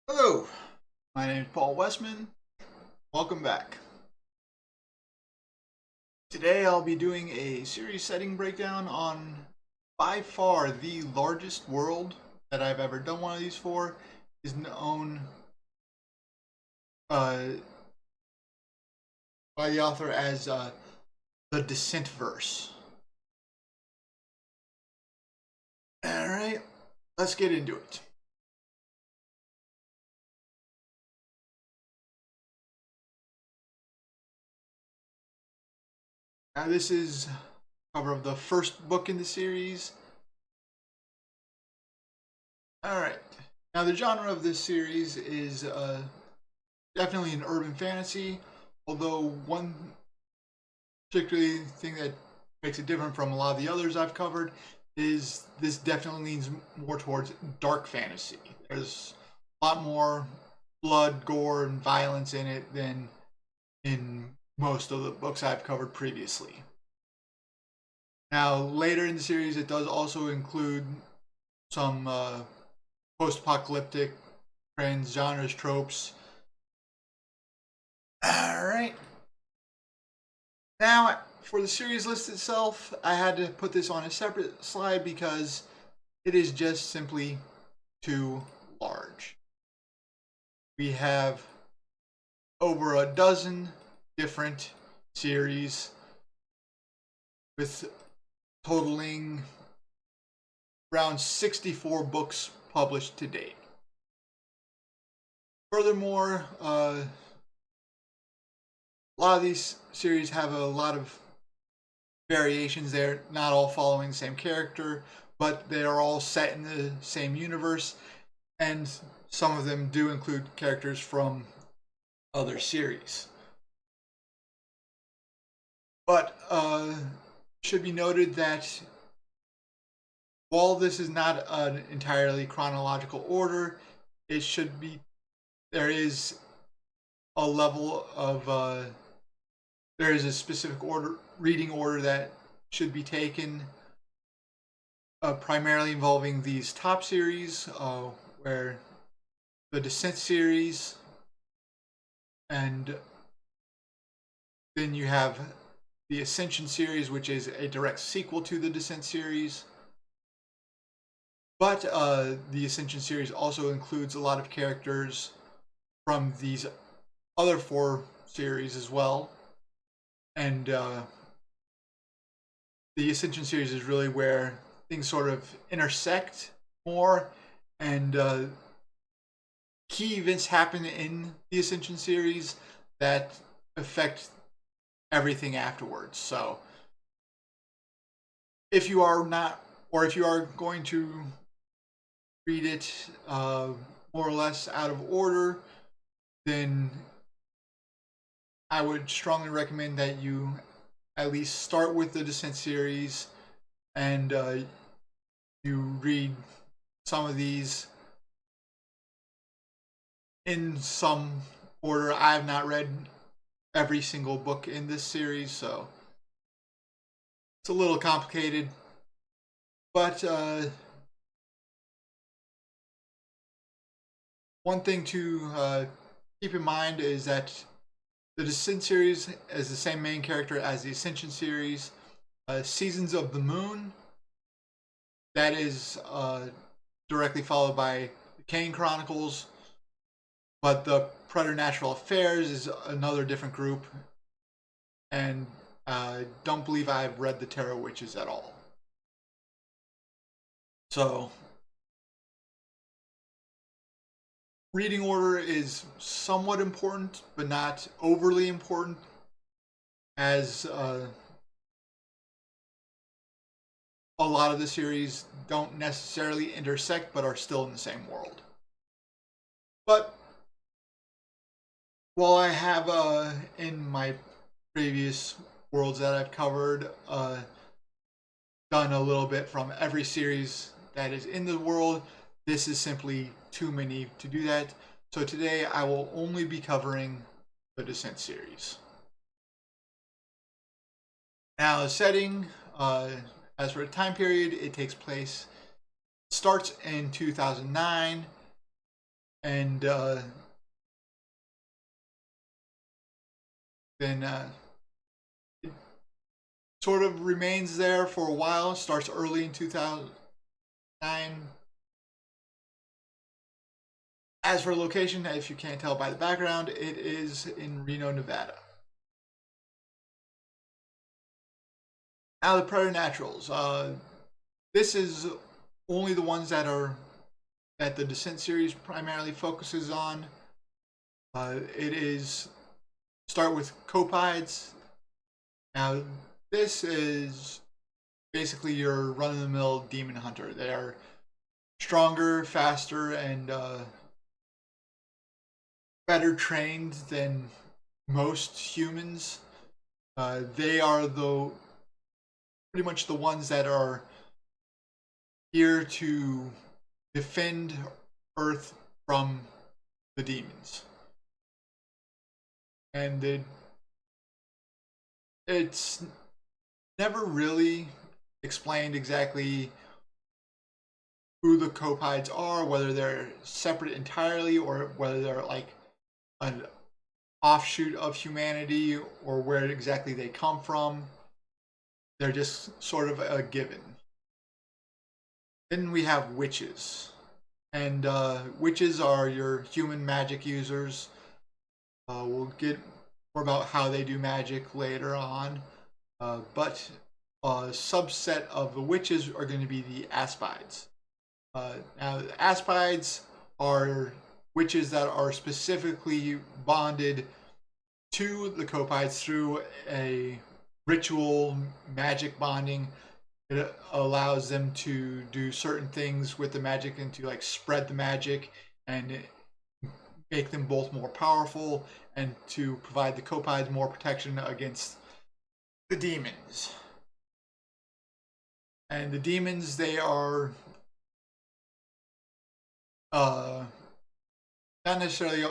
Hello, my name is Paul Westman. Welcome back. Today I'll be doing a series setting breakdown on by far the largest world that I've ever done one of these for. Is known uh, by the author as the Descentverse. Alright, let's get into it. Now this is cover of the first book in the series. Alright, now the genre of this series is definitely an urban fantasy, although one particularly thing that makes it different from a lot of the others I've covered is this definitely leans more towards dark fantasy. There's a lot more blood, gore, and violence in it than in most of the books I've covered previously. Now, later in the series, it does also include some post-apocalyptic trends, genres, tropes. Alright. Now, for the series list itself, I had to put this on a separate slide because it is just simply too large. We have over a dozen different series with totaling around 64 books published to date. Furthermore, a lot of these series have a lot of variations. They're not all following the same character, but they are all set in the same universe, and some of them do include characters from other series. But should be noted that while this is not an entirely chronological order, it should be, there is a level of there is a specific reading order that should be taken, primarily involving these top series, where the Descent series, and then you have the Ascension series, which is a direct sequel to the Descent series. But the Ascension series also includes a lot of characters from these other four series as well. And the Ascension series is really where things sort of intersect more, and key events happen in the Ascension series that affect everything afterwards. So if you are not, or if you are going to read it more or less out of order, then I would strongly recommend that you at least start with the Descent series, and you read some of these in some order. I have not read every single book in this series, so it's a little complicated. But one thing to keep in mind is that the Descent series is the same main character as the Ascension series. Seasons of the Moon, that is directly followed by the Kane Chronicles, but the Preternatural Affairs is another different group, and I don't believe I've read the Tarot Witches at all. So reading order is somewhat important, but not overly important, as a lot of the series don't necessarily intersect, but are still in the same world. But while I have in my previous worlds that I've covered done a little bit from every series that is in the world, this is simply too many to do that. So today I will only be covering the Descent series. Now the setting, as for the time period, it takes place, starts in 2009, and then it sort of remains there for a while. Starts early in 2009. As for location, if you can't tell by the background, it is in Reno, Nevada. Now the Preternaturals. This is only the ones that the Descent series primarily focuses on. It is start with copides. Now this is basically your run-of-the-mill demon hunter. They are stronger, faster, and better trained than most humans. They are pretty much the ones that are here to defend Earth from the demons. And it's never really explained exactly who the copides are, whether they're separate entirely or whether they're like an offshoot of humanity or where exactly they come from. They're just sort of a given. Then we have witches. And witches are your human magic users. We'll get more about how they do magic later on. But a subset of the witches are going to be the aspides. Now, the aspides are witches that are specifically bonded to the copides through a ritual magic bonding. It allows them to do certain things with the magic and to like spread the magic and make them both more powerful and to provide the copides more protection against the demons. And the demons, they are not necessarily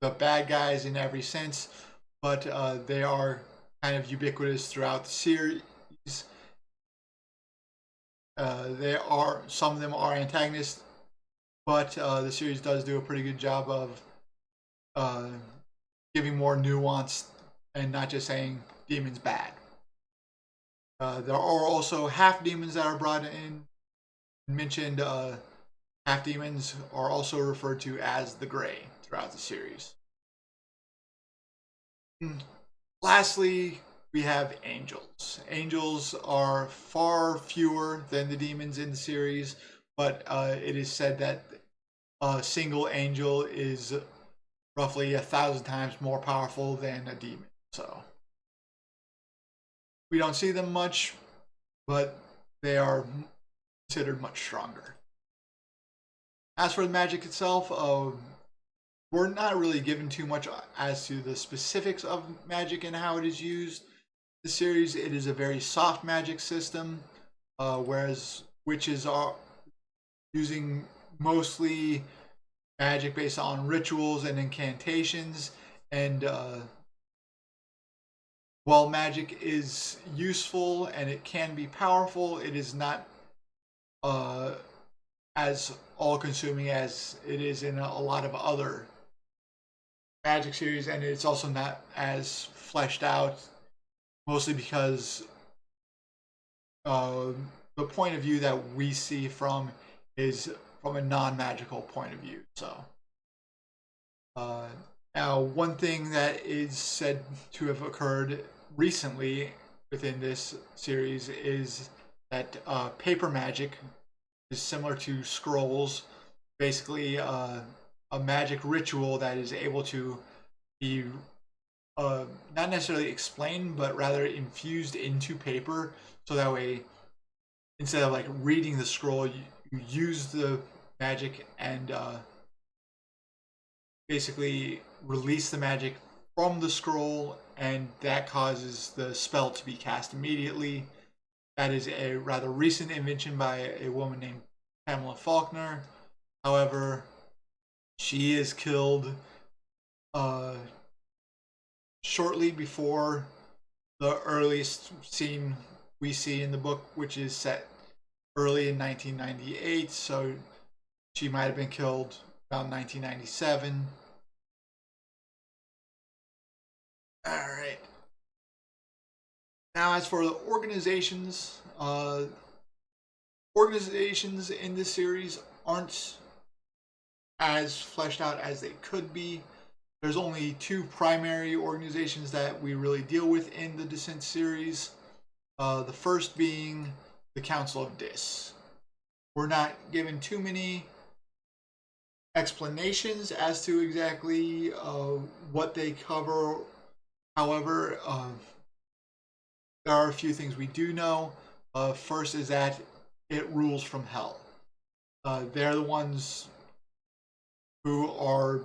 the bad guys in every sense, but they are kind of ubiquitous throughout the series. Some of them are antagonists, but the series does do a pretty good job of giving more nuance and not just saying demons bad. There are also half demons that are brought in. Mentioned half demons are also referred to as the Gray throughout the series. Lastly, we have angels. Angels are far fewer than the demons in the series, but it is said that a single angel is roughly 1,000 times more powerful than a demon. So we don't see them much, but they are considered much stronger. As for the magic itself, we're not really given too much as to the specifics of magic and how it is used. The series, it is a very soft magic system, whereas witches are using mostly magic based on rituals and incantations. And while magic is useful and it can be powerful, it is not as all-consuming as it is in a lot of other magic series, and it's also not as fleshed out, mostly because the point of view that we see from is from a non-magical point of view. So now one thing that is said to have occurred recently within this series is that paper magic is similar to scrolls, basically a magic ritual that is able to be not necessarily explained, but rather infused into paper, so that way instead of like reading the scroll, you use the magic and basically release the magic from the scroll, and that causes the spell to be cast immediately. That is a rather recent invention by a woman named Pamela Faulkner. However, she is killed shortly before the earliest scene we see in the book, which is set early in 1998. So she might have been killed around 1997. All right. Now, as for the organizations in this series aren't as fleshed out as they could be. There's only two primary organizations that we really deal with in the Descent series. The first being the Council of Dis. We're not given too many explanations as to exactly what they cover. However, there are a few things we do know. First is that it rules from hell. They're the ones who are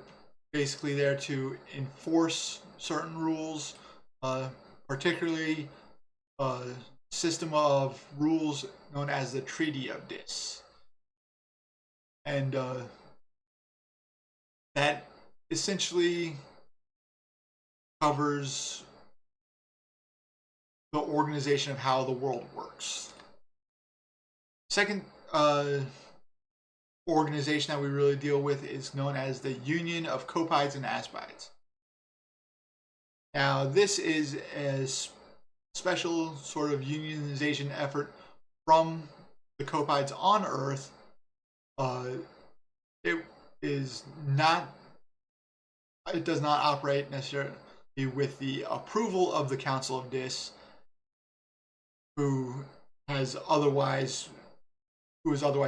basically there to enforce certain rules, particularly a system of rules known as the Treaty of Dis. And that essentially covers the organization of how the world works. Second organization that we really deal with is known as the Union of Copides and Aspides. Now, this is a special sort of unionization effort from the Copides on Earth. It does not operate necessarily with the approval of the Council of Dis, who is otherwise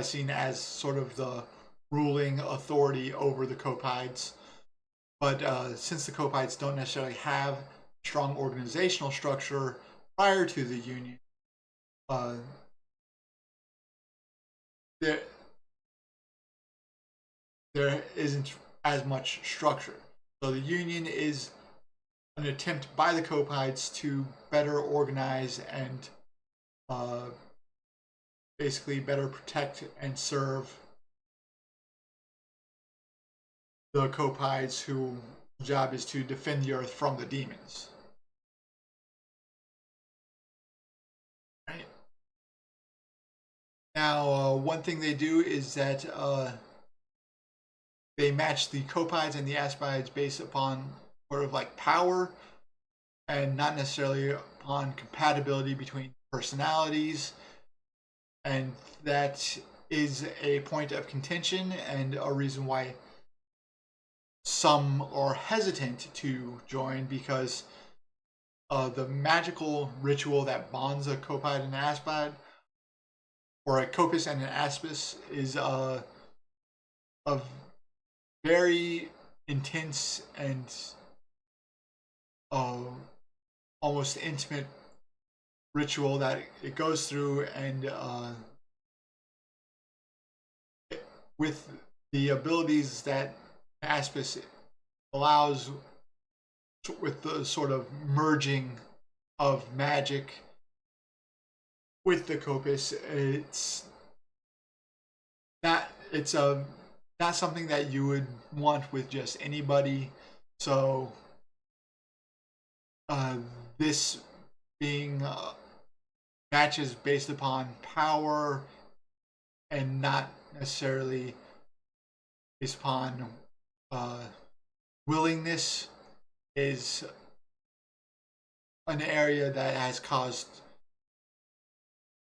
seen as sort of the ruling authority over the Copides. But since the Copides don't necessarily have a strong organizational structure prior to the Union, there isn't as much structure. So the Union is an attempt by the Copides to better organize and basically better protect and serve the Copides, whose job is to defend the Earth from the demons. Right. Now, one thing they do is that they match the Copides and the Aspides based upon sort of like power and not necessarily upon compatibility between personalities. And that is a point of contention and a reason why some are hesitant to join, because the magical ritual that bonds a Copide and an Aspide, or a Copus and an Aspis, is a very intense and almost intimate ritual that it goes through, and with the abilities that Aspis allows, with the sort of merging of magic with the Copus, it's not something that you would want with just anybody. So this being matches based upon power and not necessarily based upon willingness is an area that has caused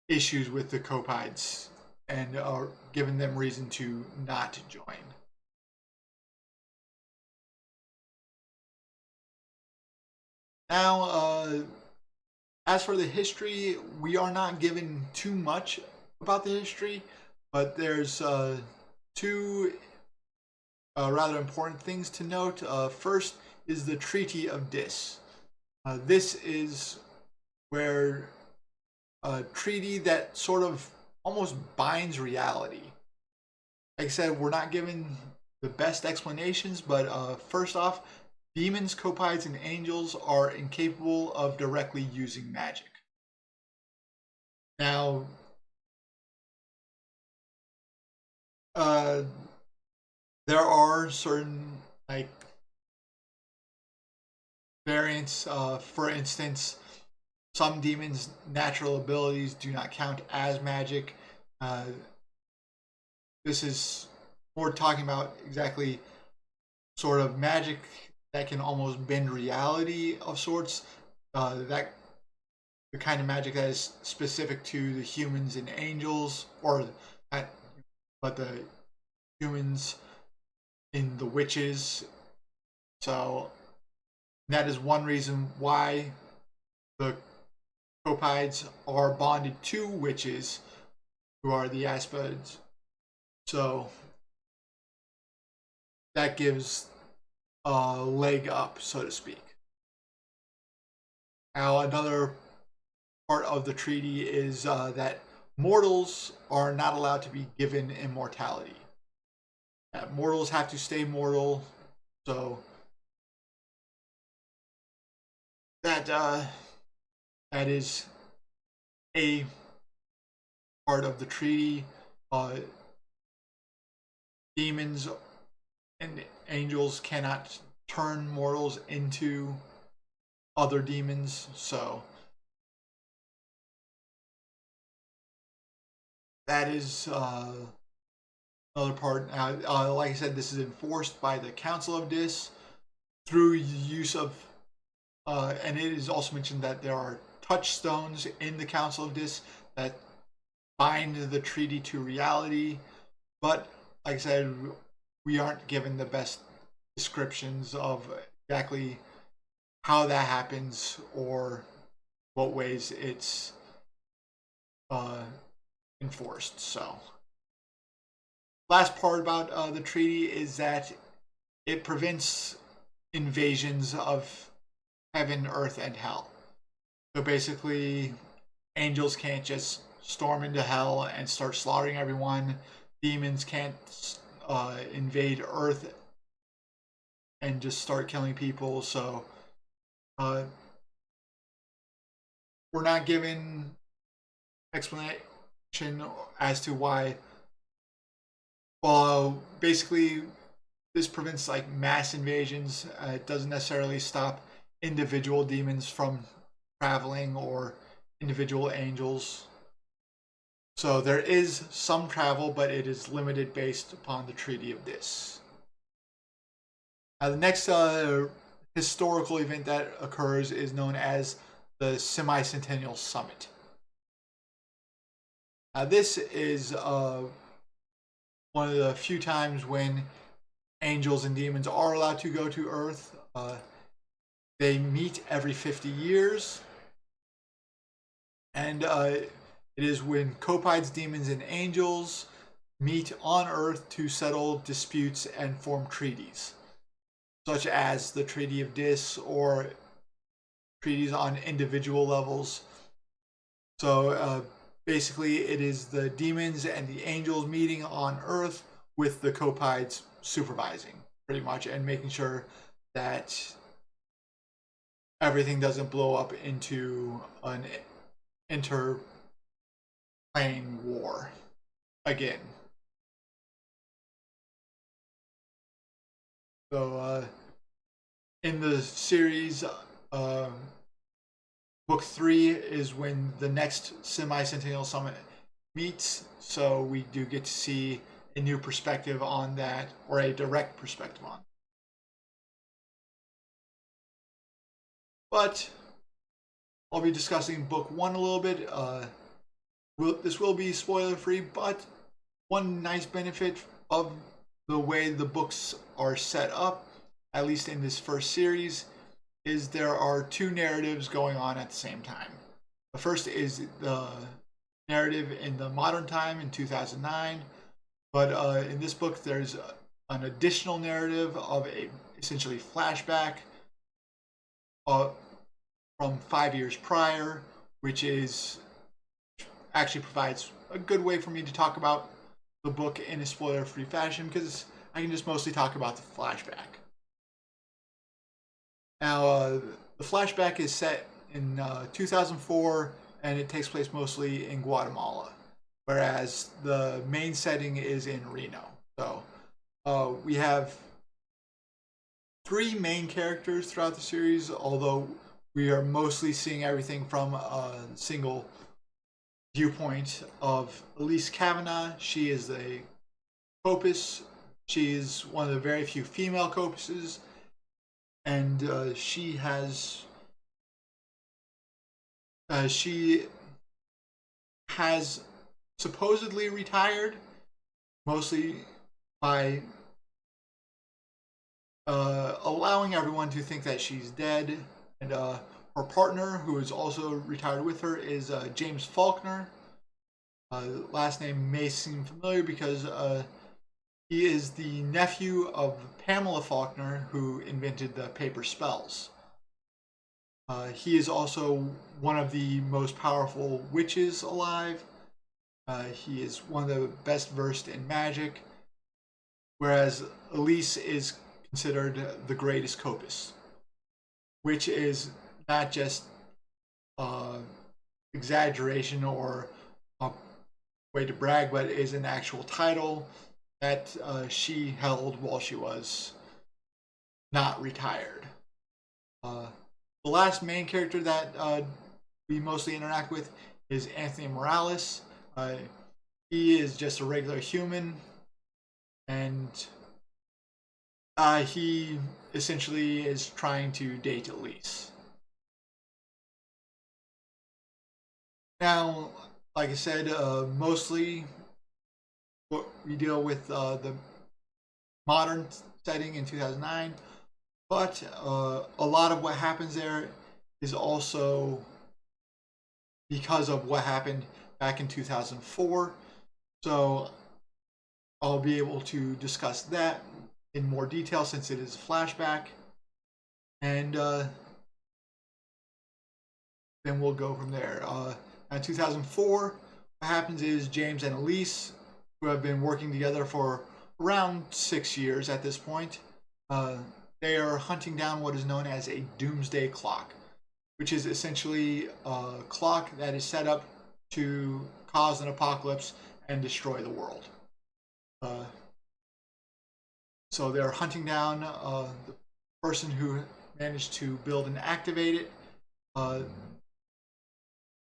issues with the Copides and are given them reason to not join. Now, as for the history, we are not given too much about the history, but there's two rather important things to note. First is the Treaty of Dis. This is where a treaty that sort of almost binds reality. Like I said, we're not given the best explanations, but first off, demons, Copides, and angels are incapable of directly using magic. Now, there are certain variants. For instance, some demons' natural abilities do not count as magic. This is more talking about exactly sort of magic that can almost bend reality of sorts. That the kind of magic that is specific to the humans and angels, or that, but the humans in the witches. So that is one reason why the Copides are bonded to witches, who are the Aspids. So that gives a leg up, so to speak. Now, another part of the treaty is that mortals are not allowed to be given immortality. Mortals have to stay mortal, so that is a part of the treaty. Demons and angels cannot turn mortals into other demons, so that is another part. Like I said, this is enforced by the Council of Dis through use of, and it is also mentioned that there are touchstones in the Council of Dis that bind the treaty to reality. But like I said, we aren't given the best descriptions of exactly how that happens or what ways it's enforced. So, last part about the treaty is that it prevents invasions of heaven, earth, and hell. So basically, angels can't just storm into hell and start slaughtering everyone. Demons can't invade Earth and just start killing people. So we're not given explanation as to why. Well, basically, this prevents like mass invasions. It doesn't necessarily stop individual demons from traveling or individual angels. So there is some travel, but it is limited based upon the Treaty of Dis. Now, the next historical event that occurs is known as the Semi-Centennial Summit. Now, this is one of the few times when angels and demons are allowed to go to Earth. They meet every 50 years. And it is when Copides, demons, and angels meet on Earth to settle disputes and form treaties, such as the Treaty of Dis or treaties on individual levels. So basically, it is the demons and the angels meeting on Earth with the Copides supervising, pretty much, and making sure that everything doesn't blow up into an interplane war again. So in the series, book 3 is when the next Semi-Centennial Summit meets, so we do get to see a new perspective on that, or a direct perspective on it. But I'll be discussing book 1 a little bit. This will be spoiler free, but one nice benefit of the way the books are set up, at least in this first series, is there are two narratives going on at the same time. The first is the narrative in the modern time in 2009, but in this book there's an additional narrative of a essentially flashback from 5 years prior, which is actually provides a good way for me to talk about the book in a spoiler-free fashion, because I can just mostly talk about the flashback. Now, the flashback is set in 2004, and it takes place mostly in Guatemala, whereas the main setting is in Reno. So we have 3 main characters throughout the series, although we are mostly seeing everything from a single viewpoint of Elise Kavanaugh. She is the Copus She is one of the very few female copuses, and she has supposedly retired, mostly by allowing everyone to think that she's dead. And her partner, who is also retired with her, is James Faulkner. Last name may seem familiar because he is the nephew of Pamela Faulkner, who invented the paper spells. He is also one of the most powerful witches alive. He is one of the best versed in magic, whereas Elise is considered the greatest Copus, which is not just exaggeration or a way to brag, but is an actual title that she held while she was not retired. The last main character that we mostly interact with is Anthony Morales. He is just a regular human, and he essentially is trying to date Elise. Now, like I said, mostly we deal with the modern setting in 2009, but a lot of what happens there is also because of what happened back in 2004. So I'll be able to discuss that in more detail since it is a flashback. And then we'll go from there. In 2004, what happens is James and Elise, who have been working together for around 6 years at this point, they are hunting down what is known as a doomsday clock, which is essentially a clock that is set up to cause an apocalypse and destroy the world. So they're hunting down the person who managed to build and activate it,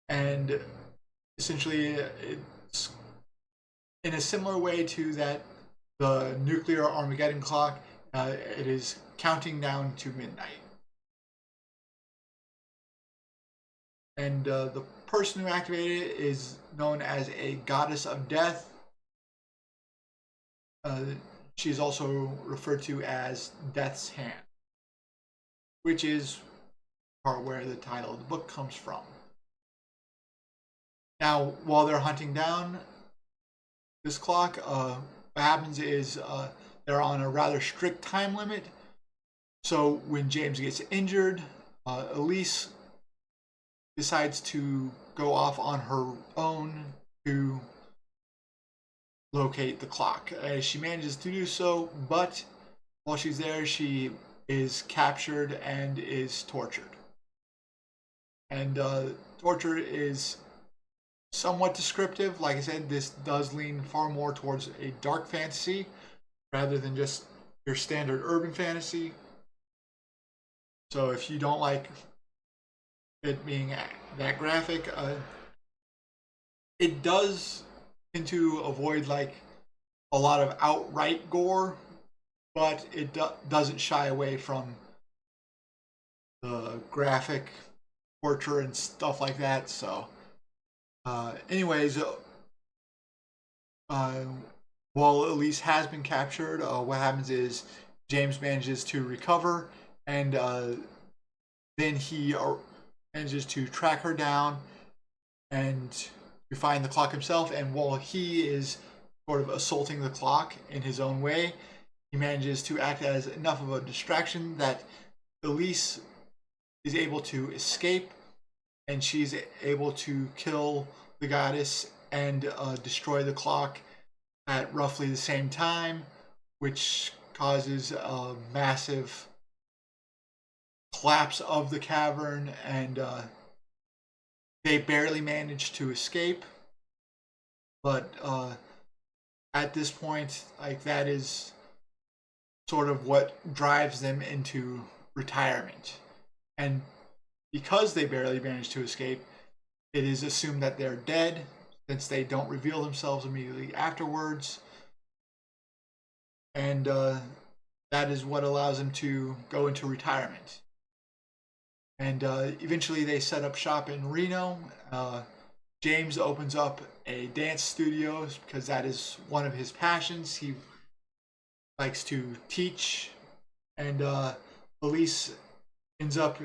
and essentially it's in a similar way to that the nuclear Armageddon clock. It is counting down to midnight. And the person who activated it is known as a goddess of death. She's also referred to as Death's Hand, which is part where the title of the book comes from. Now, while they're hunting down this clock, what happens is they're on a rather strict time limit. So when James gets injured, Elise decides to go off on her own to locate the clock. She manages to do so, but while she's there, she is captured and is tortured. And torture is somewhat descriptive. Like I said, this does lean far more towards a dark fantasy rather than just your standard urban fantasy. So if you don't like it being that graphic, it does tend to avoid like a lot of outright gore, but it doesn't shy away from the graphic torture and stuff like that. So anyways, while Elise has been captured, what happens is James manages to recover, and then he manages to track her down and to find the clock himself. And while he is sort of assaulting the clock in his own way, he manages to act as enough of a distraction that Elise is able to escape, and she's able to kill the goddess and destroy the clock at roughly the same time, which causes a massive collapse of the cavern, and they barely manage to escape. But at this point, like, that is sort of what drives them into retirement. And because they barely manage to escape, it is assumed that they're dead, since they don't reveal themselves immediately afterwards. and that is what allows him to go into retirement. And eventually they set up shop in Reno. James opens up a dance studio because that is one of his passions. He likes to teach, and Elise ends up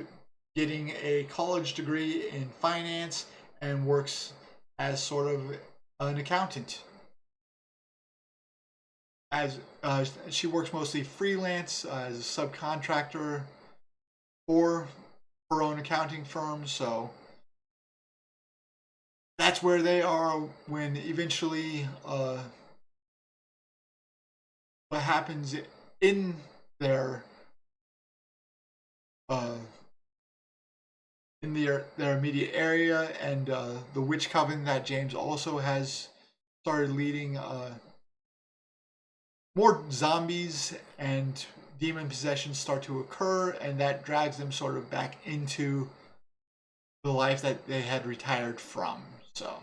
getting a college degree in finance and works as sort of an accountant. As she works mostly freelance as a subcontractor for her own accounting firm, so that's where they are when eventually what happens in their uh, in their immediate area, and the witch coven that James also has started leading. More zombies and demon possessions start to occur, and that drags them sort of back into the life that they had retired from. So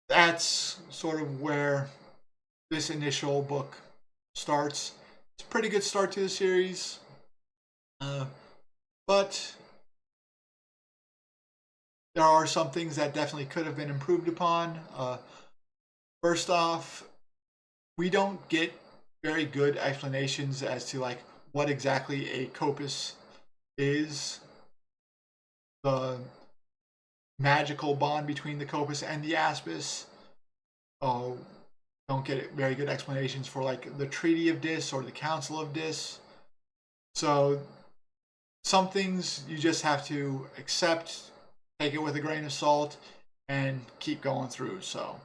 that's sort of where this initial book starts. It's a pretty good start to the series, but there are some things that definitely could have been improved upon. First off, we don't get very good explanations as to like what exactly a copus is, the magical bond between the copus and the aspis. Don't get very good explanations for like the Treaty of Dis or the Council of Dis. So some things you just have to accept, take it with a grain of salt, and keep going through. So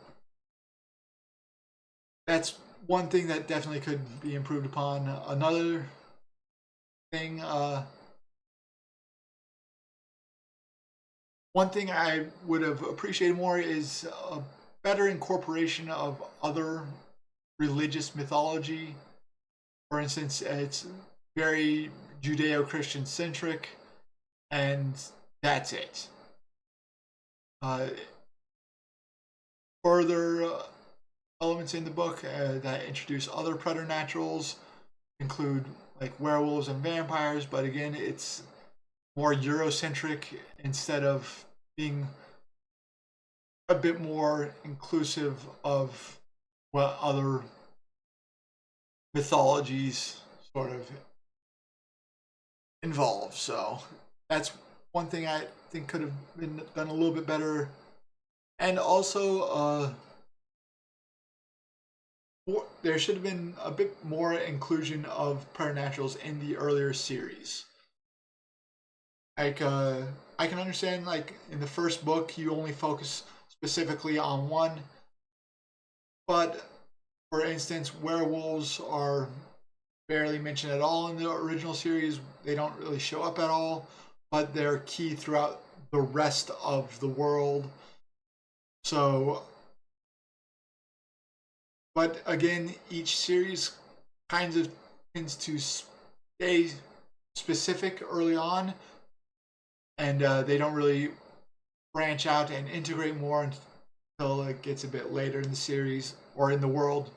that's one thing that definitely could be improved upon. Another thing, one thing I would have appreciated more is a better incorporation of other religious mythology. For instance, it's very Judeo-Christian centric, and that's it. Further elements in the book that introduce other preternaturals include like werewolves and vampires, but again, it's more Eurocentric instead of being a bit more inclusive of what other mythologies sort of involve. So that's one thing I think could have been done a little bit better. And also, there should have been a bit more inclusion of preternaturals in the earlier series. Like, I can understand, like, in the first book, you only focus specifically on one. But, for instance, werewolves are barely mentioned at all in the original series. They don't really show up at all, but they're key throughout the rest of the world. So, but again, each series kind of tends to stay specific early on, and they don't really branch out and integrate more until it gets a bit later in the series or in the world.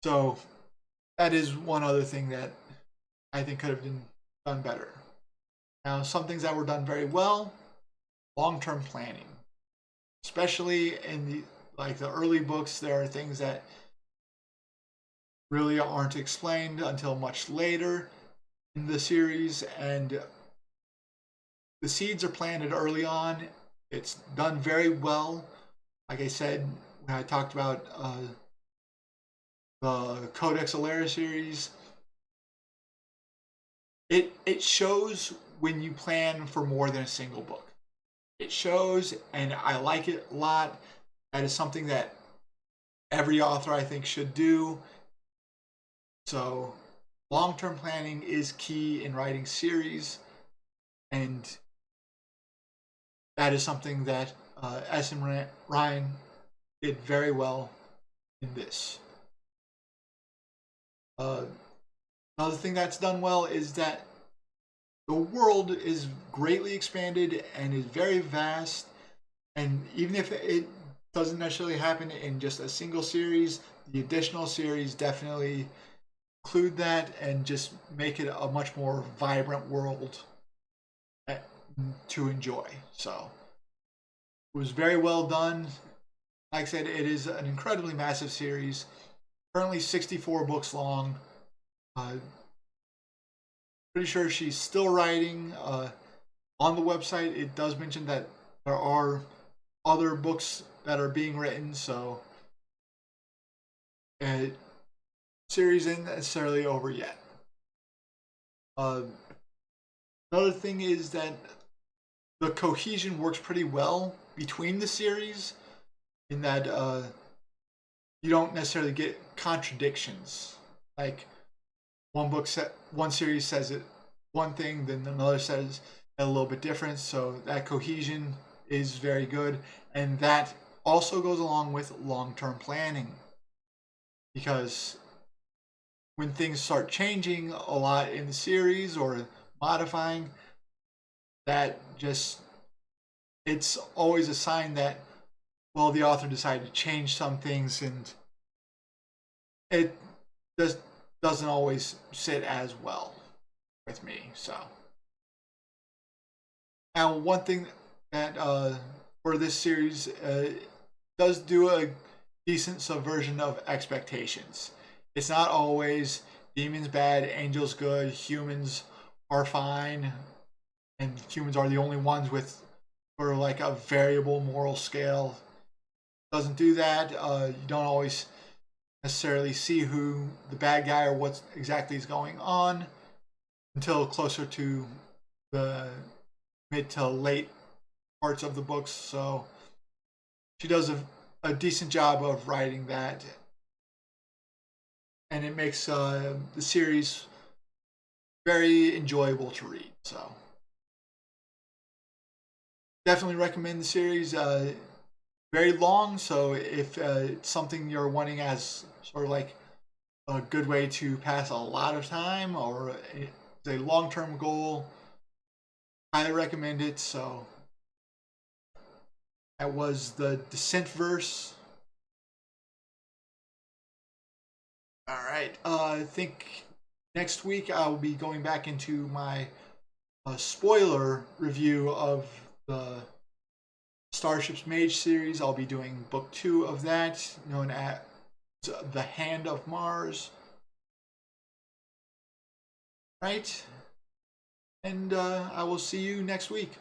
So that is one other thing that I think could have been done better. Now, some things that were done very well: long-term planning, especially in the early books. There are things that really aren't explained until much later in the series, and the seeds are planted early on. It's done very well. Like I said, when I talked about the Codex Alera series, it shows when you plan for more than a single book. It shows, and I like it a lot. That is something that every author, I think, should do. So long-term planning is key in writing series, and that is something that S.M. Reine did very well in this. Another thing that's done well is that the world is greatly expanded and is very vast, and even if it doesn't necessarily happen in just a single series, the additional series definitely include that and just make it a much more vibrant world to enjoy. So it was very well done. Like I said, it is an incredibly massive series. Currently 64 books long. Pretty sure she's still writing. On the website, it does mention that there are other books that are being written, so series isn't necessarily over yet. Another thing is that the cohesion works pretty well between the series, in that you don't necessarily get contradictions. Like one series says it one thing, then another says a little bit different. So that cohesion is very good, and that also goes along with long-term planning, because when things start changing a lot in the series or modifying, that just, it's always a sign that, well, the author decided to change some things, and it just doesn't always sit as well with me. So now, one thing that for this series does do a decent subversion of expectations. It's not always demons bad, angels good, humans are fine, and humans are the only ones with sort of like a variable moral scale. Doesn't do that. You don't always necessarily see who the bad guy or what exactly is going on until closer to the mid to late parts of the books. So she does a decent job of writing that, and it makes the series very enjoyable to read. So definitely recommend the series. Very long, so if it's something you're wanting as sort of like a good way to pass a lot of time, or a long-term goal, highly recommend it. So that was the Descentverse. All right. I think next week I'll be going back into my spoiler review of the Starships Mage series. I'll be doing book 2 of that, known as The Hand of Mars. Right? And I will see you next week.